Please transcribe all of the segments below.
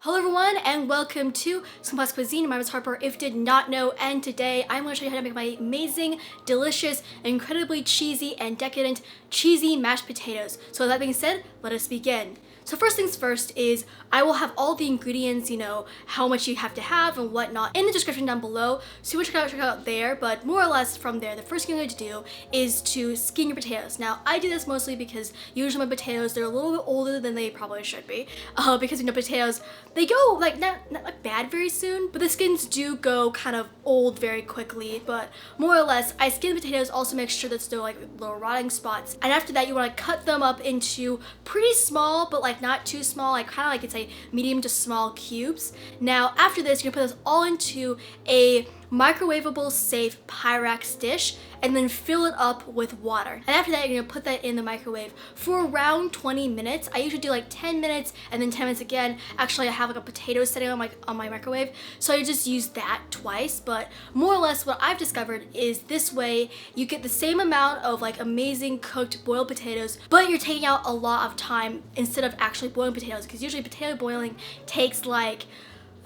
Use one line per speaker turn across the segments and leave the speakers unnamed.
Hello everyone and welcome to Complex Cuisine. My name is Harper, if you did not know, and today I'm going to show you how to make my amazing, delicious, incredibly cheesy and decadent cheesy mashed potatoes. So with that being said, let us begin. So first things first is I will have all the ingredients, how much you have to have and whatnot in the description down below. So you want to check out there, but more or less from there, the first thing you're going to do is to skin your potatoes. Now I do this mostly because usually my potatoes, they're a little bit older than they probably should be. Because potatoes, they go not bad very soon, but the skins do go kind of old very quickly. But more or less, I skin the potatoes, also make sure that there's no little rotting spots. And after that, you want to cut them up into pretty small, but not too small, kind of I'd say medium to small cubes. Now after this, you're gonna put this all into a microwavable safe Pyrex dish and then fill it up with water. And after that, you're gonna put that in the microwave for around 20 minutes. I usually do 10 minutes and then 10 minutes again. Actually, I have a potato sitting on my microwave, so I just use that twice. But more or less what I've discovered is this way you get the same amount of amazing cooked boiled potatoes, but you're taking out a lot of time instead of actually boiling potatoes, because usually potato boiling takes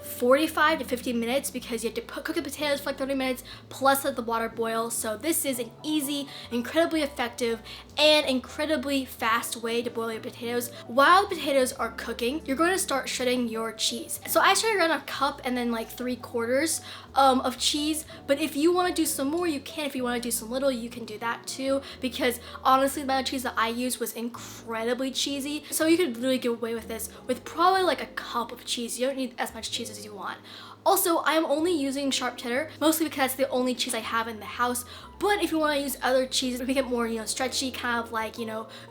45 to 50 minutes because you have to cook the potatoes for 30 minutes plus let the water boil. So this is an easy, incredibly effective, and incredibly fast way to boil your potatoes. While the potatoes are cooking, you're going to start shredding your cheese. So I shred around a cup and then 3/4 of cheese, but if you want to do some more, you can. If you want to do some little, you can do that too, because honestly the amount of cheese that I used was incredibly cheesy. So you could really get away with this with probably a cup of cheese. You don't need as much cheese as you want. Also, I am only using sharp cheddar, mostly because that's the only cheese I have in the house. But if you want to use other cheeses to make it more, stretchy, kind of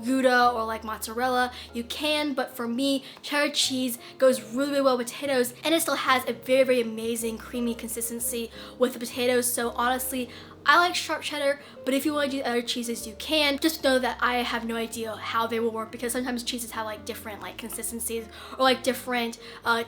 Gouda or mozzarella, you can. But for me, cheddar cheese goes really, really well with potatoes, and it still has a very, very amazing creamy consistency with the potatoes. So honestly, I like sharp cheddar, but if you want to do other cheeses, you can. Just know that I have no idea how they will work, because sometimes cheeses have different consistencies or different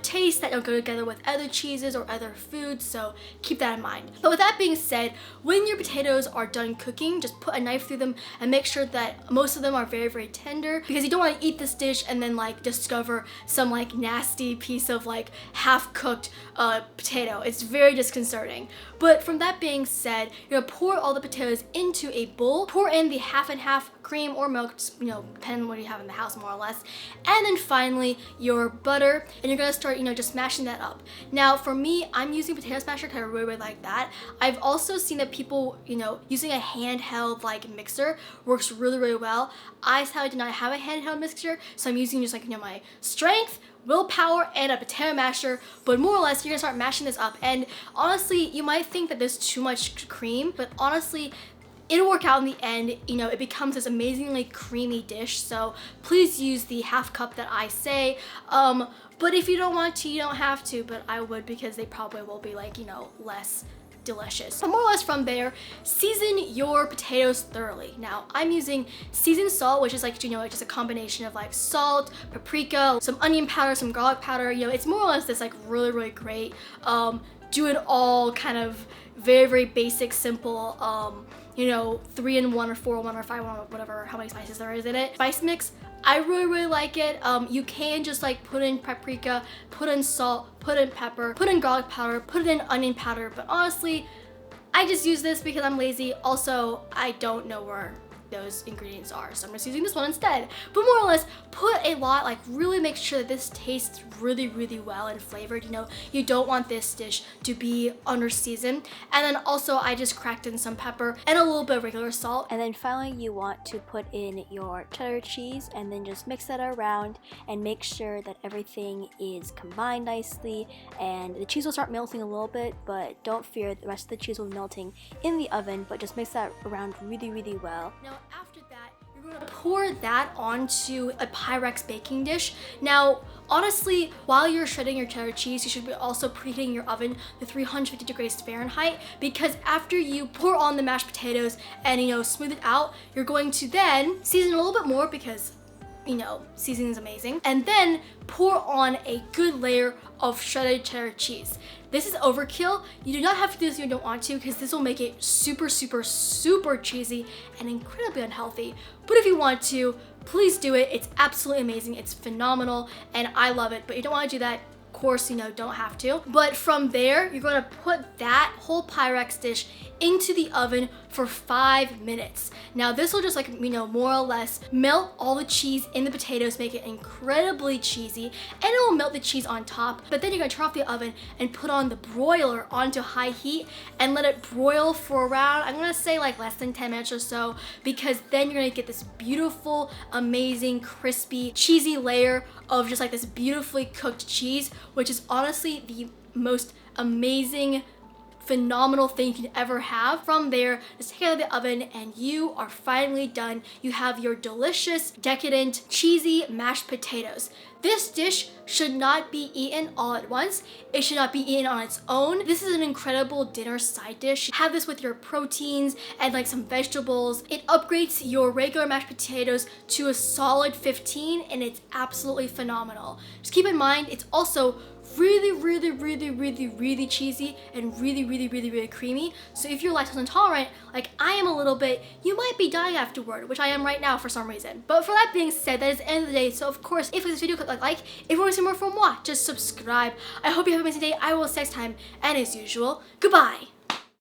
tastes that don't go together with other cheeses or other foods, so keep that in mind. But with that being said, when your potatoes are done cooking, just put a knife through them and make sure that most of them are very, very tender, because you don't want to eat this dish and then discover some nasty piece of half-cooked potato. It's very disconcerting. But from that being said, you're gonna pour all the potatoes into a bowl, pour in the half and half cream or milk, depending on what you have in the house more or less, and then finally your butter, and you're gonna start just mashing that up. Now for me, I'm using potato smasher because I really, really like that. I've also seen that people using a handheld mixer works really, really well. I sadly do not have a handheld mixer, so I'm using just my strength, willpower, and a potato masher. But more or less, you're gonna start mashing this up, and honestly, you might think that there's too much cream, but honestly, it'll work out in the end. It becomes this amazingly creamy dish. So please use the half cup that I say. But if you don't want to, you don't have to, but I would, because they probably will be less delicious. But more or less from there, season your potatoes thoroughly. Now I'm using seasoned salt, which is just a combination of salt, paprika, some onion powder, some garlic powder. It's more or less this really, really great do it all kind of very, very basic, simple 3-in-1 or 4-in-1 or 5-in-1, whatever, how many spices there is in it, spice mix. I really, really like it. You can just put in paprika, put in salt, put in pepper, put in garlic powder, put in onion powder, but honestly, I just use this because I'm lazy. Also, I don't know where those ingredients are, so I'm just using this one instead. But more or less, put a lot, really make sure that this tastes really, really well and flavored. You don't want this dish to be under seasoned. And then also, I just cracked in some pepper and a little bit of regular salt.
And then finally, you want to put in your cheddar cheese and then just mix that around and make sure that everything is combined nicely, and the cheese will start melting a little bit, but don't fear, the rest of the cheese will be melting in the oven, but just mix that around really, really well.
Now after that, you're gonna pour that onto a Pyrex baking dish. Now honestly, while you're shredding your cheddar cheese, you should be also preheating your oven to 350 degrees Fahrenheit, because after you pour on the mashed potatoes and smooth it out, you're going to then season a little bit more, because seasoning is amazing, and then pour on a good layer of shredded cheddar cheese. This is overkill. You do not have to do this if you don't want to, because this will make it super, super, super cheesy and incredibly unhealthy. But if you want to, please do it. It's absolutely amazing. It's phenomenal, and I love it. But you don't want to do that course, you know, don't have to. But from there, you're gonna put that whole Pyrex dish into the oven for 5 minutes. Now this will just like, you know, more or less melt all the cheese in the potatoes, make it incredibly cheesy, and it will melt the cheese on top. But then you're gonna turn off the oven and put on the broiler onto high heat and let it broil for around, I'm gonna say like less than 10 minutes or so, because then you're gonna get this beautiful, amazing, crispy, cheesy layer of just like this beautifully cooked cheese, which is honestly the most amazing, phenomenal thing you can ever have. From there, just take it out of the oven and you are finally done. You have your delicious, decadent, cheesy mashed potatoes. This dish should not be eaten all at once. It should not be eaten on its own. This is an incredible dinner side dish. Have this with your proteins and like some vegetables. It upgrades your regular mashed potatoes to a solid 15 and it's absolutely phenomenal. Just keep in mind, it's also really cheesy and really creamy. So if you're lactose intolerant, like I am a little bit, you might be dying afterward, which I am right now for some reason. But for that being said, that is the end of the day. So of course, if this video click like, if you want to see more from moi, just subscribe. I hope you have an amazing day. I will see you next time, and as usual, goodbye.